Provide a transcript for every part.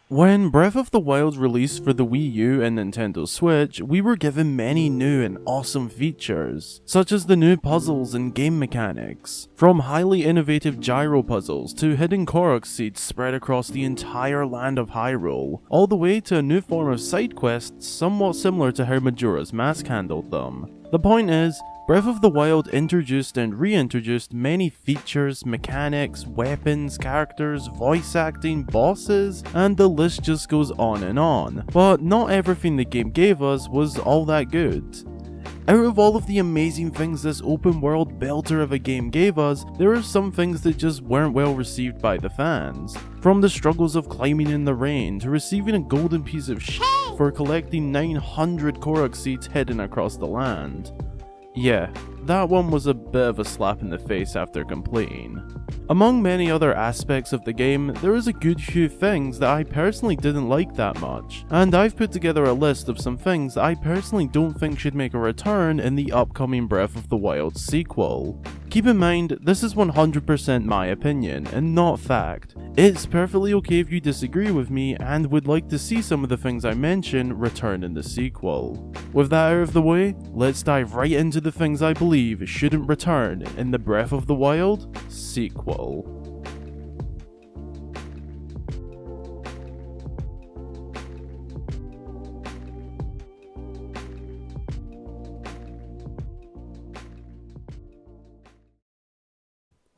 When Breath of the Wild released for the Wii U and Nintendo Switch, we were given many new and awesome features, such as the new puzzles and game mechanics. From highly innovative gyro puzzles to hidden Korok seeds spread across the entire land of Hyrule, all the way to a new form of side quests somewhat similar to how Majora's Mask handled them. The point is, Breath of the Wild introduced and reintroduced many features, mechanics, weapons, characters, voice acting, bosses, and the list just goes on and on. But not everything the game gave us was all that good. Out of all of the amazing things this open world belter of a game gave us, there are some things that just weren't well received by the fans. From the struggles of climbing in the rain to receiving a golden piece of shit for collecting 900 Korok seeds hidden across the land. Yeah, that one was a bit of a slap in the face after completing. Among many other aspects of the game, there is a good few things that I personally didn't like that much, and I've put together a list of some things that I personally don't think should make a return in the upcoming Breath of the Wild sequel. Keep in mind, this is 100% my opinion, and not fact. It's perfectly okay if you disagree with me and would like to see some of the things I mention return in the sequel. With that out of the way, let's dive right into the things I believe shouldn't return in the Breath of the Wild sequel.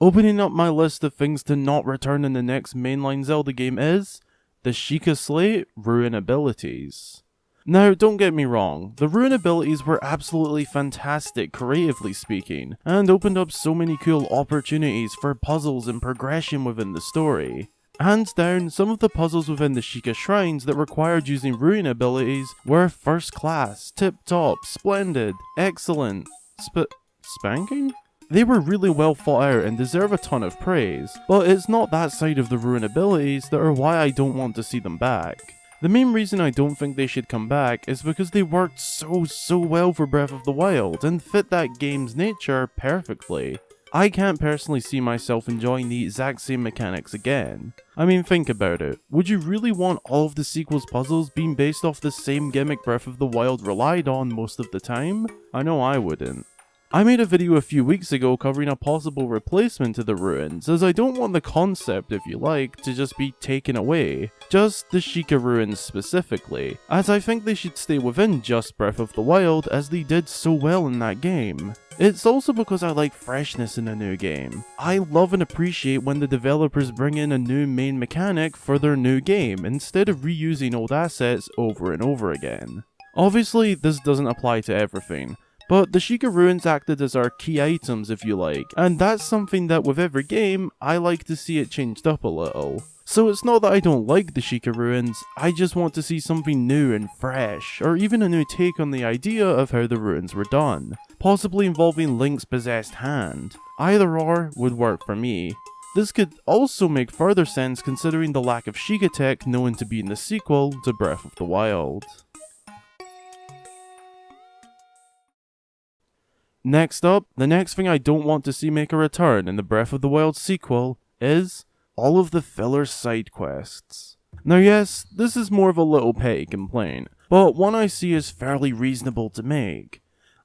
Opening up my list of things to not return in the next mainline Zelda game is the Sheikah Slate Ruin abilities. Now, don't get me wrong, the Ruin abilities were absolutely fantastic creatively speaking, and opened up so many cool opportunities for puzzles and progression within the story. Hands down, some of the puzzles within the Sheikah shrines that required using Ruin abilities were first class, tip top, splendid, excellent, spanking? They were really well thought out and deserve a ton of praise, but it's not that side of the Ruin abilities that are why I don't want to see them back. The main reason I don't think they should come back is because they worked so well for Breath of the Wild and fit that game's nature perfectly. I can't personally see myself enjoying the exact same mechanics again. I mean, think about it. Would you really want all of the sequel's puzzles being based off the same gimmick Breath of the Wild relied on most of the time? I know I wouldn't. I made a video a few weeks ago covering a possible replacement to the ruins, as I don't want the concept, if you like, to just be taken away. Just the Sheikah ruins specifically, as I think they should stay within just Breath of the Wild as they did so well in that game. It's also because I like freshness in a new game. I love and appreciate when the developers bring in a new main mechanic for their new game, instead of reusing old assets over and over again. Obviously, this doesn't apply to everything, but the Sheikah ruins acted as our key items if you like, and that's something that with every game, I like to see it changed up a little. So it's not that I don't like the Sheikah ruins, I just want to see something new and fresh, or even a new take on the idea of how the ruins were done, possibly involving Link's possessed hand. Either or would work for me. This could also make further sense considering the lack of Sheikah tech known to be in the sequel to Breath of the Wild. Next up, the next thing I don't want to see make a return in the Breath of the Wild sequel is all of the filler side quests. Now yes, this is more of a little petty complaint, but one I see is fairly reasonable to make.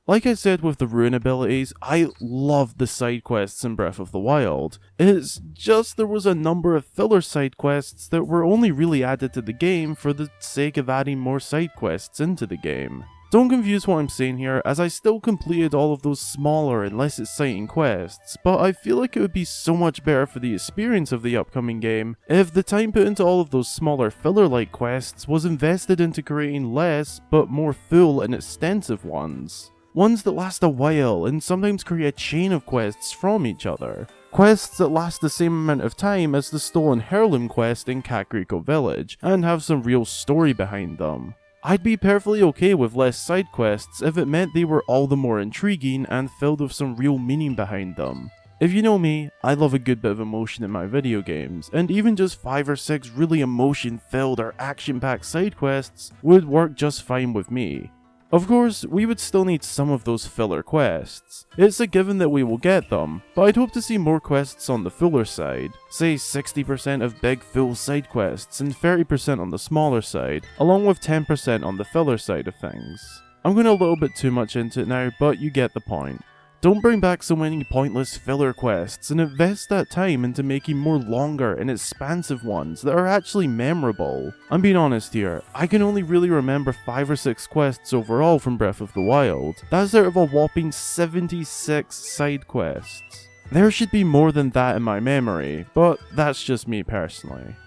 Like I said with the Ruin abilities, I loved the side quests in Breath of the Wild. It's just there was a number of filler side quests that were only really added to the game for the sake of adding more side quests into the game. Don't confuse what I'm saying here, as I still completed all of those smaller and less exciting quests, but I feel like it would be so much better for the experience of the upcoming game if the time put into all of those smaller filler-like quests was invested into creating less, but more full and extensive ones. Ones that last a while and sometimes create a chain of quests from each other. Quests that last the same amount of time as the stolen heirloom quest in Kakariko Village, and have some real story behind them. I'd be perfectly okay with less side quests if it meant they were all the more intriguing and filled with some real meaning behind them. If you know me, I love a good bit of emotion in my video games, and even just 5 or 6 really emotion-filled or action-packed side quests would work just fine with me. Of course, we would still need some of those filler quests. It's a given that we will get them, but I'd hope to see more quests on the fuller side. Say 60% of big full side quests and 30% on the smaller side, along with 10% on the filler side of things. I'm going a little bit too much into it now, but you get the point. Don't bring back so many pointless filler quests and invest that time into making more longer and expansive ones that are actually memorable. I'm being honest here, I can only really remember 5 or 6 quests overall from Breath of the Wild. That's out of a whopping 76 side quests. There should be more than that in my memory, but that's just me personally.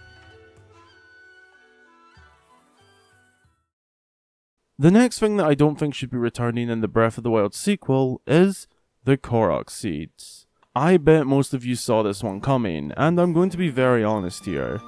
The next thing that I don't think should be returning in the Breath of the Wild sequel is the Korok seeds. I bet most of you saw this one coming, and I'm going to be very honest here.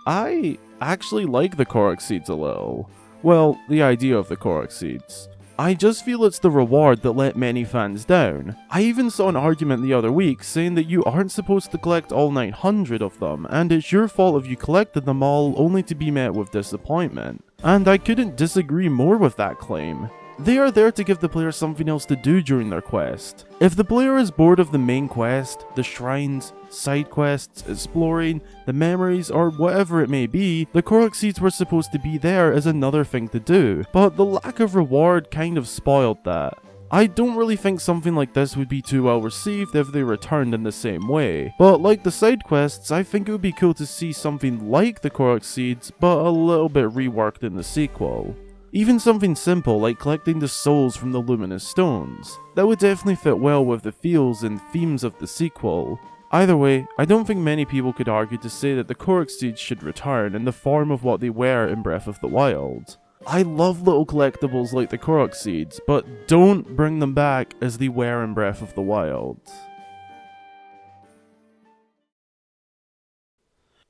I actually like the Korok seeds a little. Well, the idea of the Korok seeds. I just feel it's the reward that let many fans down. I even saw an argument the other week saying that you aren't supposed to collect all 900 of them, and it's your fault if you collected them all only to be met with disappointment. And I couldn't disagree more with that claim. They are there to give the player something else to do during their quest. If the player is bored of the main quest, the shrines, side quests, exploring, the memories, or whatever it may be, the Korok seeds were supposed to be there as another thing to do, but the lack of reward kind of spoiled that. I don't really think something like this would be too well received if they returned in the same way, but like the side quests, I think it would be cool to see something like the Korok seeds, but a little bit reworked in the sequel. Even something simple like collecting the souls from the luminous stones. That would definitely fit well with the feels and themes of the sequel. Either way, I don't think many people could argue to say that the Korok seeds should return in the form of what they were in Breath of the Wild. I love little collectibles like the Korok seeds, but don't bring them back as they were in Breath of the Wild.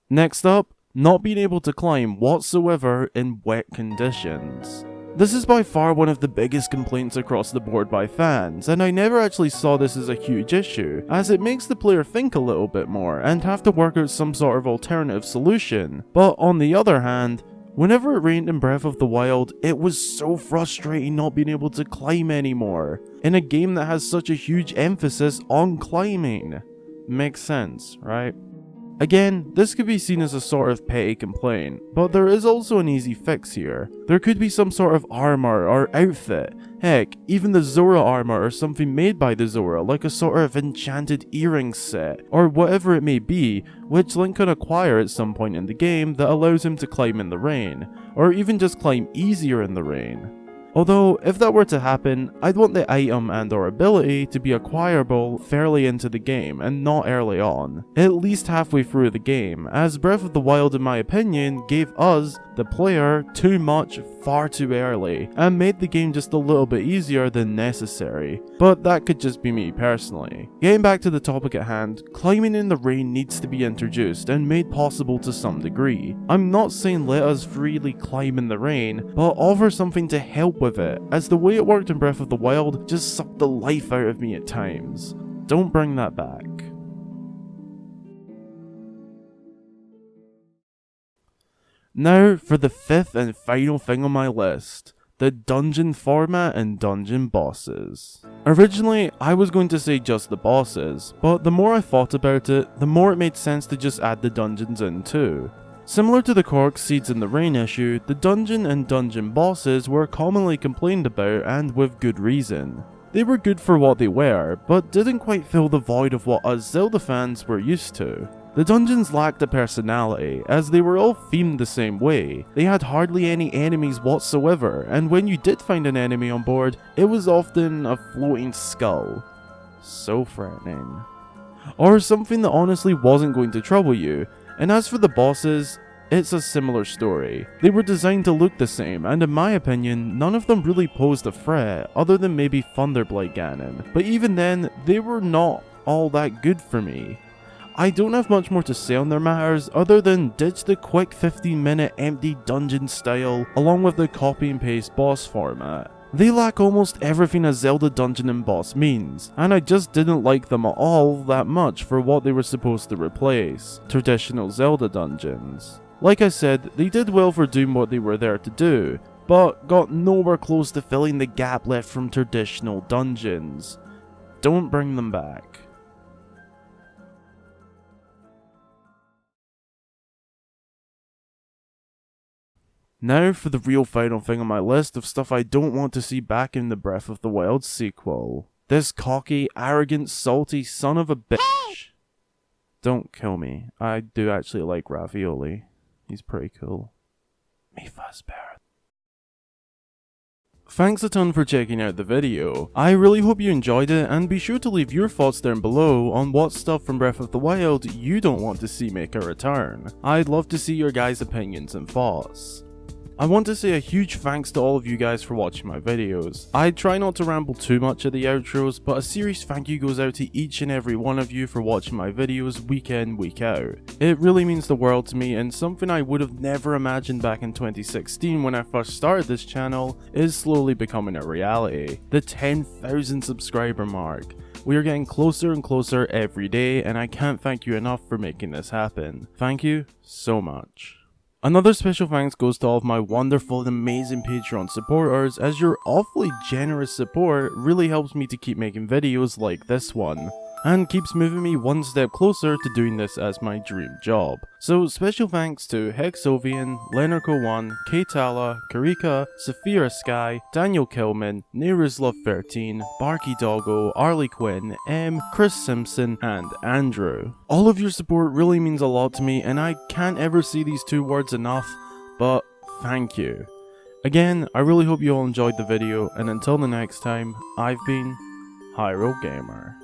Next up, not being able to climb whatsoever in wet conditions. This is by far one of the biggest complaints across the board by fans, and I never actually saw this as a huge issue, as it makes the player think a little bit more and have to work out some sort of alternative solution. But on the other hand, whenever it rained in Breath of the Wild, it was so frustrating not being able to climb anymore, in a game that has such a huge emphasis on climbing. Makes sense, right? Again, this could be seen as a sort of petty complaint, but there is also an easy fix here. There could be some sort of armor or outfit, heck, even the Zora armor or something made by the Zora, like a sort of enchanted earring set, or whatever it may be, which Link can acquire at some point in the game that allows him to climb in the rain, or even just climb easier in the rain. Although, if that were to happen, I'd want the item and or ability to be acquirable fairly into the game and not early on, at least halfway through the game, as Breath of the Wild in my opinion gave us, the player, too much far too early, and made the game just a little bit easier than necessary, but that could just be me personally. Getting back to the topic at hand, climbing in the rain needs to be introduced and made possible to some degree. I'm not saying let us freely climb in the rain, but offer something to help with it, as the way it worked in Breath of the Wild just sucked the life out of me at times. Don't bring that back. Now for the fifth and final thing on my list, the dungeon format and dungeon bosses. Originally, I was going to say just the bosses, but the more I thought about it, the more it made sense to just add the dungeons in too. Similar to the Korok seeds in the rain issue, the dungeon and dungeon bosses were commonly complained about, and with good reason. They were good for what they were, but didn't quite fill the void of what us Zelda fans were used to. The dungeons lacked a personality, as they were all themed the same way. They had hardly any enemies whatsoever, and when you did find an enemy on board, it was often a floating skull. So threatening. Or something that honestly wasn't going to trouble you. And as for the bosses, it's a similar story. They were designed to look the same, and in my opinion, none of them really posed a threat, other than maybe Thunderblight Ganon. But even then, they were not all that good for me. I don't have much more to say on their matters other than ditch the quick 15-minute empty dungeon style along with the copy and paste boss format. They lack almost everything a Zelda dungeon and boss means, and I just didn't like them at all that much for what they were supposed to replace, traditional Zelda dungeons. Like I said, they did well for doing what they were there to do, but got nowhere close to filling the gap left from traditional dungeons. Don't bring them back. Now for the real final thing on my list of stuff I don't want to see back in the Breath of the Wild sequel. This cocky, arrogant, salty son of a bitch. Don't kill me. I do actually like ravioli. He's pretty cool. Me Fazbear. Thanks a ton for checking out the video. I really hope you enjoyed it, and be sure to leave your thoughts down below on what stuff from Breath of the Wild you don't want to see make a return. I'd love to see your guys' opinions and thoughts. I want to say a huge thanks to all of you guys for watching my videos. I try not to ramble too much at the outros, but a serious thank you goes out to each and every one of you for watching my videos week in, week out. It really means the world to me, and something I would have never imagined back in 2016 when I first started this channel is slowly becoming a reality. The 10,000 subscriber mark. We are getting closer and closer every day, and I can't thank you enough for making this happen. Thank you so much. Another special thanks goes to all of my wonderful and amazing Patreon supporters, as your awfully generous support really helps me to keep making videos like this one, and keeps moving me one step closer to doing this as my dream job. So special thanks to Hexovian, Leonarco1, Keitala, Karika, Saphira Sky, Daniel Kilman, Neruslove13, Barky Doggo, Arlie Quinn, M, Chris Simpson, and Andrew. All of your support really means a lot to me, and I can't ever say these two words enough, but thank you. Again, I really hope you all enjoyed the video, and until the next time, I've been Hyrule Gamer.